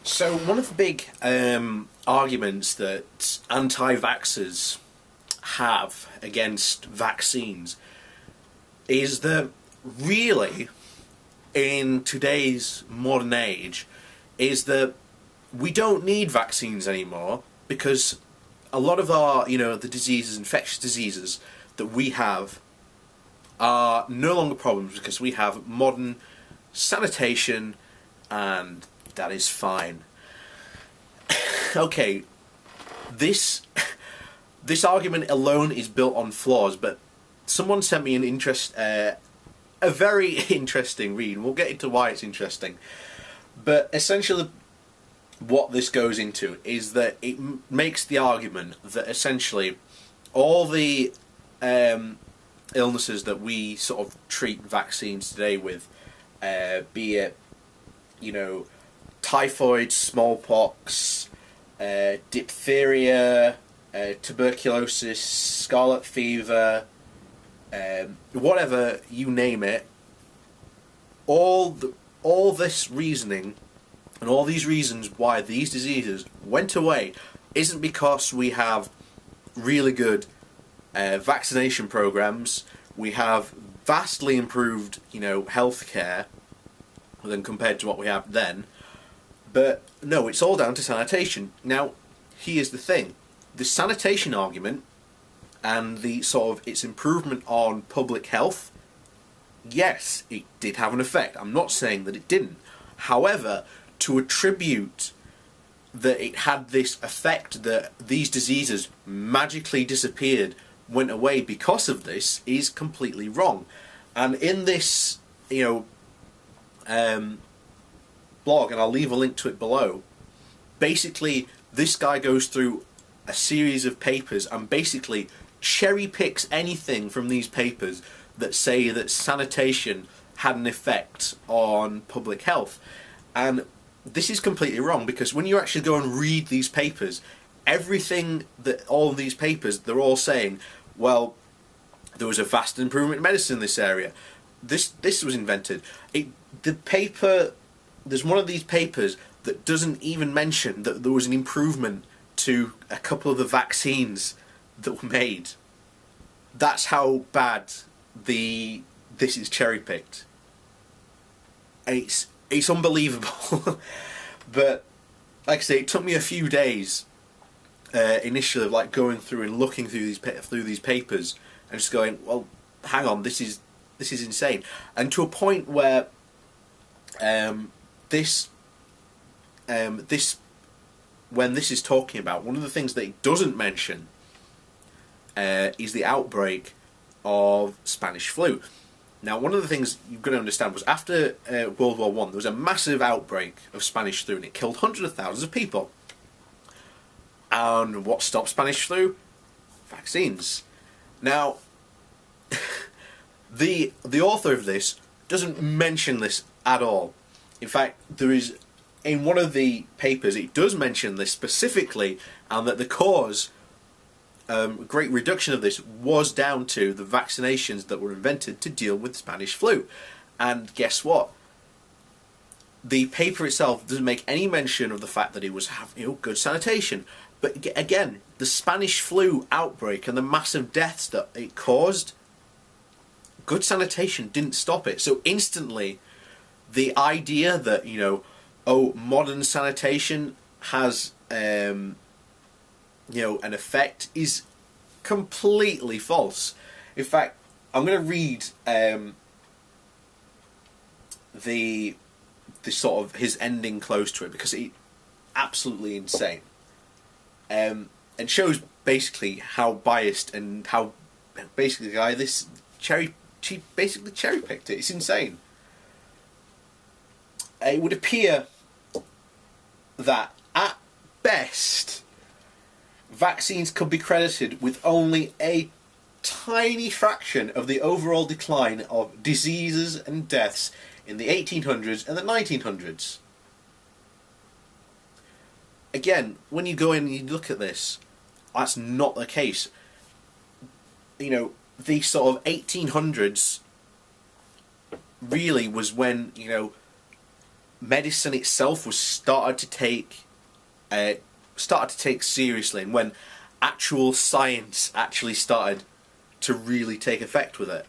So one of the big arguments that anti-vaxxers have against vaccines is that really, in today's modern age, is that we don't need vaccines anymore because a lot of our, the diseases, infectious diseases that we have are no longer problems because we have modern sanitation and that is fine. Okay, this argument alone is built on flaws, but someone sent me a very interesting read. We'll get into why it's interesting. But essentially what this goes into is that it makes the argument that essentially all the illnesses that we sort of treat vaccines today with, be it, typhoid, smallpox, diphtheria, tuberculosis, scarlet fever, whatever, you name it, all this reasoning and all these reasons why these diseases went away isn't because we have really good vaccination programs, we have vastly improved, healthcare than compared to what we have then. But no, it's all down to sanitation. Now, here's the thing. The sanitation argument and the sort of its improvement on public health, yes, it did have an effect. I'm not saying that it didn't. However, to attribute that it had this effect, that these diseases magically disappeared, went away because of this, is completely wrong. And in this, blog, and I'll leave a link to it below, basically this guy goes through a series of papers and basically cherry picks anything from these papers that say that sanitation had an effect on public health. And this is completely wrong, because when you actually go and read these papers, everything that all of these papers, they're all saying, well, there was a vast improvement in medicine in this area. This was invented. There's one of these papers that doesn't even mention that there was an improvement to a couple of the vaccines that were made. That's how bad this is cherry picked. It's unbelievable. But like I say, it took me a few days initially of like going through and looking through these papers and just going, well, hang on, this is insane. And to a point where when this is talking about, one of the things that it doesn't mention is the outbreak of Spanish flu. Now, one of the things you've got to understand was after World War I, there was a massive outbreak of Spanish flu, and it killed hundreds of thousands of people. And what stopped Spanish flu? Vaccines. Now, the author of this doesn't mention this at all. In fact, there is, in one of the papers, it does mention this specifically, and that the cause, great reduction of this, was down to the vaccinations that were invented to deal with Spanish flu. And guess what? The paper itself doesn't make any mention of the fact that it was having good sanitation. But again, the Spanish flu outbreak and the massive deaths that it caused, good sanitation didn't stop it. So instantly, the idea that, modern sanitation has, an effect is completely false. In fact, I'm going to read the sort of his ending close to it, because it's absolutely insane. And shows basically how biased and how basically the guy she basically cherry picked it. It's insane. It would appear that at best vaccines could be credited with only a tiny fraction of the overall decline of diseases and deaths in the 1800s and the 1900s. Again, when you go in and you look at this, that's not the case. The sort of 1800s really was when, medicine itself was started to take seriously, and when actual science actually started to really take effect with it.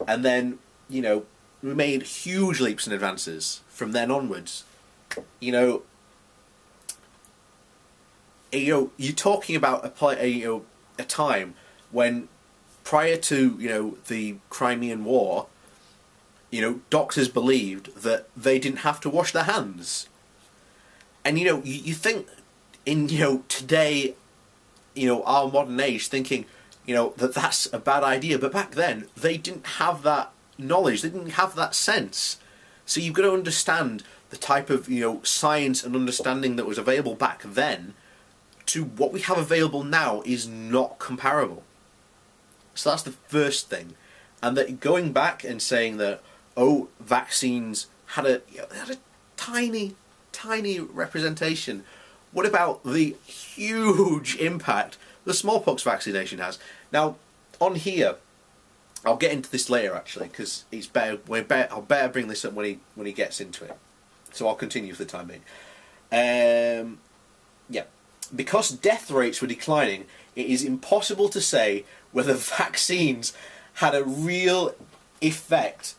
And then, you know, we made huge leaps and advances from then onwards. You're talking about a time when, prior to the Crimean War, doctors believed that they didn't have to wash their hands. And you think in today, our modern age, thinking that that's a bad idea, but back then they didn't have that knowledge, they didn't have that sense. So you've got to understand the type of science and understanding that was available back then to what we have available now is not comparable. So that's the first thing. And that going back and saying that, oh, vaccines had a tiny representation. What about the huge impact the smallpox vaccination has? Now, on here, I'll get into this later actually, because it's better. I'll better bring this up when he gets into it. So I'll continue for the time being. Yeah, because death rates were declining, it is impossible to say whether vaccines had a real effect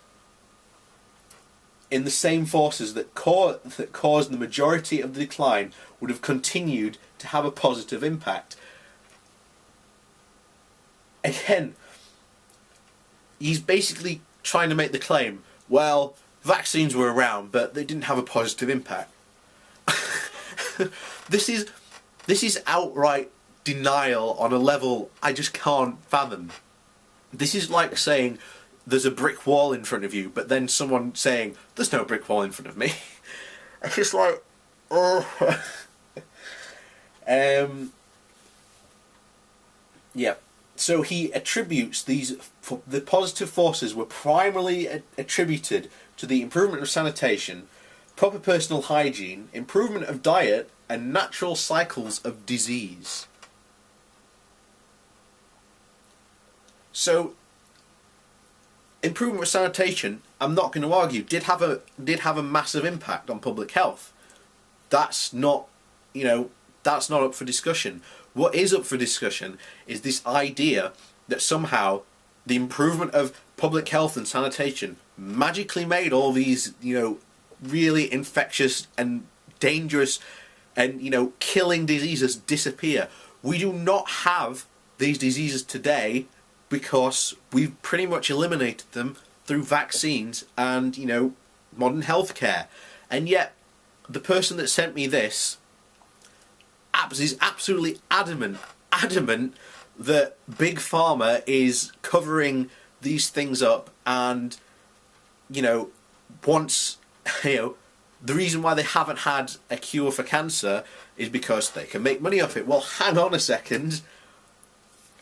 in the same forces that caused the majority of the decline would have continued to have a positive impact. Again, he's basically trying to make the claim, well, vaccines were around, but they didn't have a positive impact. This is outright denial on a level I just can't fathom. This is like saying there's a brick wall in front of you, but then someone saying there's no brick wall in front of me. It's just like, oh. Yeah. So he attributes the positive forces were primarily attributed to the improvement of sanitation, proper personal hygiene, improvement of diet, and natural cycles of disease. So, improvement of sanitation, I'm not going to argue, did have a massive impact on public health. That's not up for discussion. What is up for discussion is this idea that somehow the improvement of public health and sanitation magically made all these, really infectious and dangerous and, killing diseases disappear. We do not have these diseases today because we've pretty much eliminated them through vaccines and, modern healthcare. And yet, the person that sent me this is absolutely adamant that Big Pharma is covering these things up and, wants, the reason why they haven't had a cure for cancer is because they can make money off it. Well, hang on a second.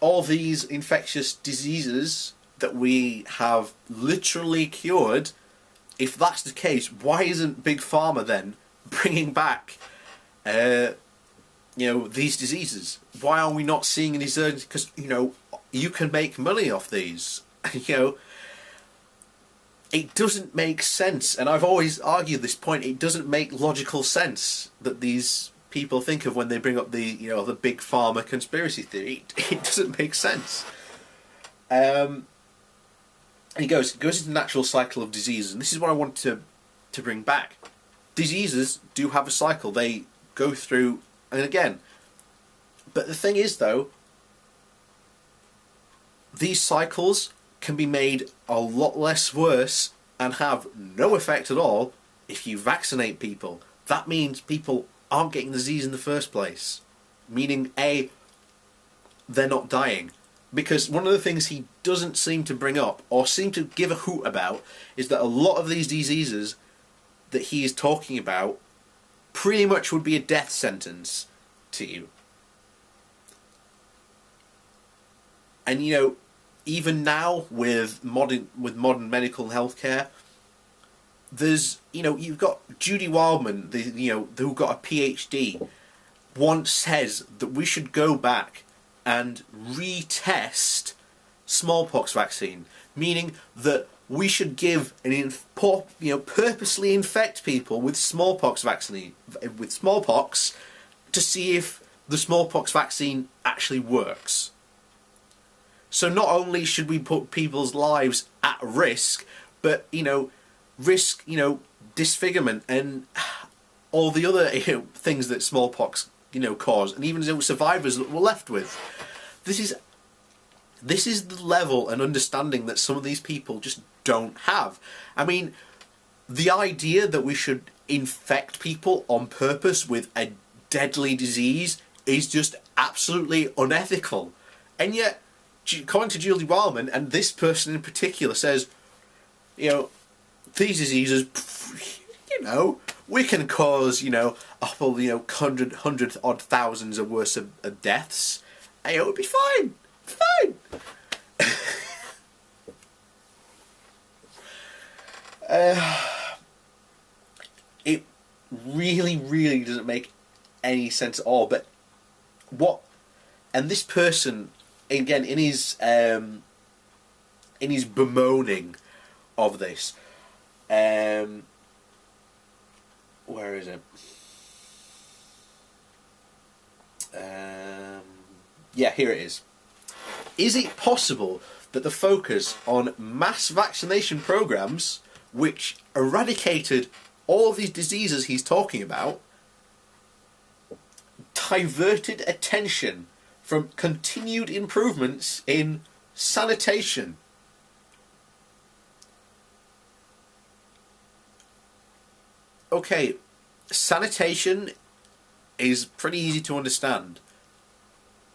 All these infectious diseases that we have literally cured, if that's the case, why isn't Big Pharma then bringing back these diseases? Why are we not seeing any surgeons? Because, you can make money off these. It doesn't make sense. And I've always argued this point. It doesn't make logical sense that these people think of when they bring up the, the Big Pharma conspiracy theory. It doesn't make sense. And he goes into the natural cycle of diseases. And this is what I want to bring back. Diseases do have a cycle. They go through, and again, but the thing is though, these cycles can be made a lot less worse and have no effect at all if you vaccinate people. That means people aren't getting the disease in the first place. Meaning, A, they're not dying. Because one of the things he doesn't seem to bring up, or seem to give a hoot about, is that a lot of these diseases that he is talking about pretty much would be a death sentence to you. And even now with modern medical healthcare, there's you've got Judy Wildman, who got a PhD, once says that we should go back and retest smallpox vaccine, meaning that we should give purposely infect people with smallpox vaccine to see if the smallpox vaccine actually works. So not only should we put people's lives at risk, but risk disfigurement and all the other things that smallpox cause, and even survivors that we're left with. This is the level and understanding that some of these people just don't have. I mean, the idea that we should infect people on purpose with a deadly disease is just absolutely unethical. And yet, according to Julie Wildman, and this person in particular says, these diseases, we can cause, hundred odd thousands or worse of deaths. And it would be fine. Fine. It really doesn't make any sense at all. But and this person, again, in his bemoaning of this, where is it? Yeah, here it is. Is it possible that the focus on mass vaccination programs, which eradicated all of these diseases he's talking about, diverted attention from continued improvements in sanitation? Okay, sanitation is pretty easy to understand.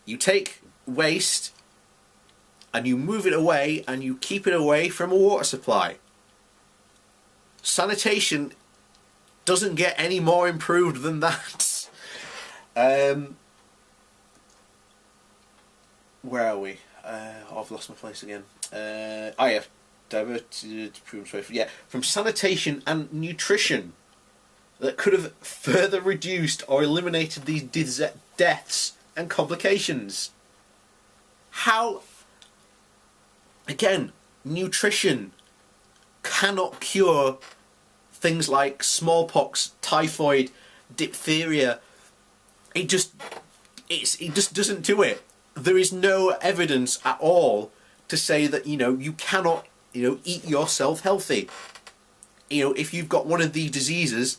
You take waste and you move it away and you keep it away from a water supply. Sanitation doesn't get any more improved than that. Where are we? I've lost my place again. Yeah, diverted from sanitation and nutrition that could have further reduced or eliminated these deaths and complications. How? Again, nutrition cannot cure things like smallpox, typhoid, diphtheria. It just doesn't do it. There is no evidence at all to say that you cannot eat yourself healthy. If you've got one of these diseases,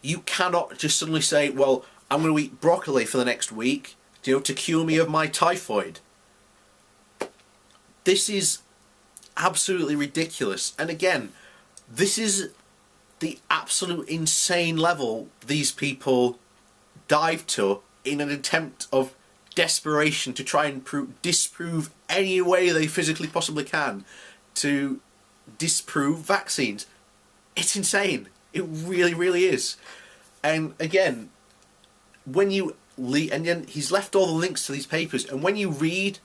you cannot just suddenly say, well, I'm going to eat broccoli for the next week to cure me of my typhoid. This is absolutely ridiculous. And again, this is the absolute insane level these people dive to in an attempt of desperation to try and disprove any way they physically possibly can to disprove vaccines. It's insane. It really is. And again, and then he's left all the links to these papers, and when you read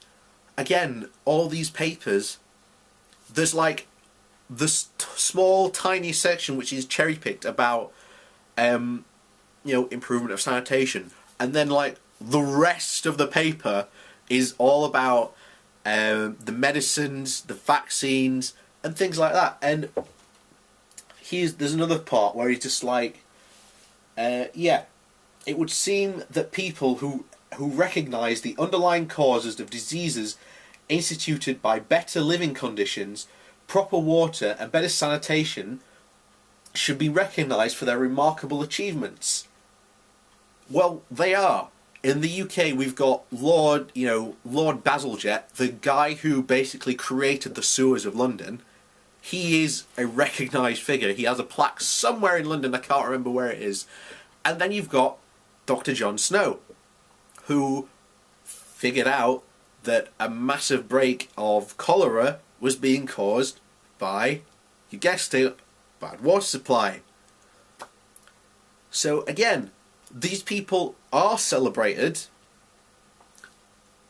again all these papers, there's like this small tiny section which is cherry picked about improvement of sanitation, and then like the rest of the paper is all about the medicines, the vaccines, and things like that. And there's another part where he's just like, it would seem that people who recognise the underlying causes of diseases instituted by better living conditions, proper water and better sanitation should be recognised for their remarkable achievements. Well, they are. In the UK, we've got Lord Bazalgette, the guy who basically created the sewers of London. He is a recognised figure. He has a plaque somewhere in London, I can't remember where it is. And then you've got Dr. John Snow, who figured out that a massive break of cholera was being caused by, you guessed it, bad water supply. So again, these people are celebrated,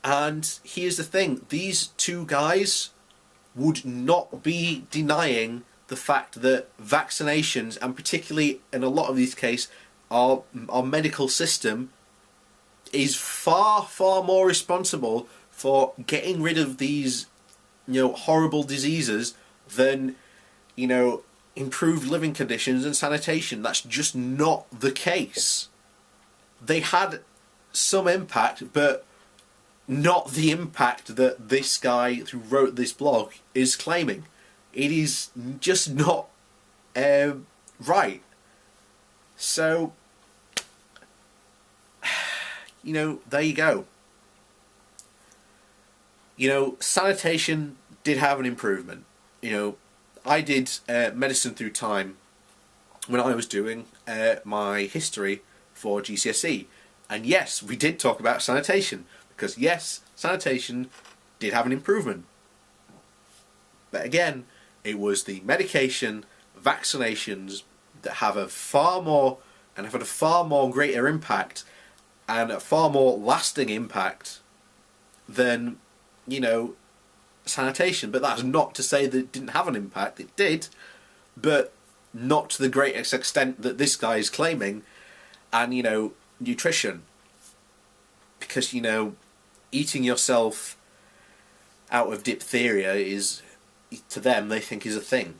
and here's the thing, these two guys would not be denying the fact that vaccinations, and particularly in a lot of these cases, our medical system is far more responsible for getting rid of these horrible diseases than you know, improved living conditions and sanitation. That's just not the case. They had some impact, but not the impact that this guy who wrote this blog is claiming. It is just not right. So, you know, there you go. You know, sanitation did have an improvement. You know, I did medicine through time when I was doing my history for GCSE. And yes, we did talk about sanitation. Because yes, sanitation did have an improvement. But again, it was the medication, vaccinations that have a far more, and have had a far more greater impact and a far more lasting impact than, you know, sanitation. But that's not to say that it didn't have an impact. It did, but not to the greatest extent that this guy is claiming. And, you know, nutrition. Because, you know, eating yourself out of diphtheria is, to them, they think is a thing.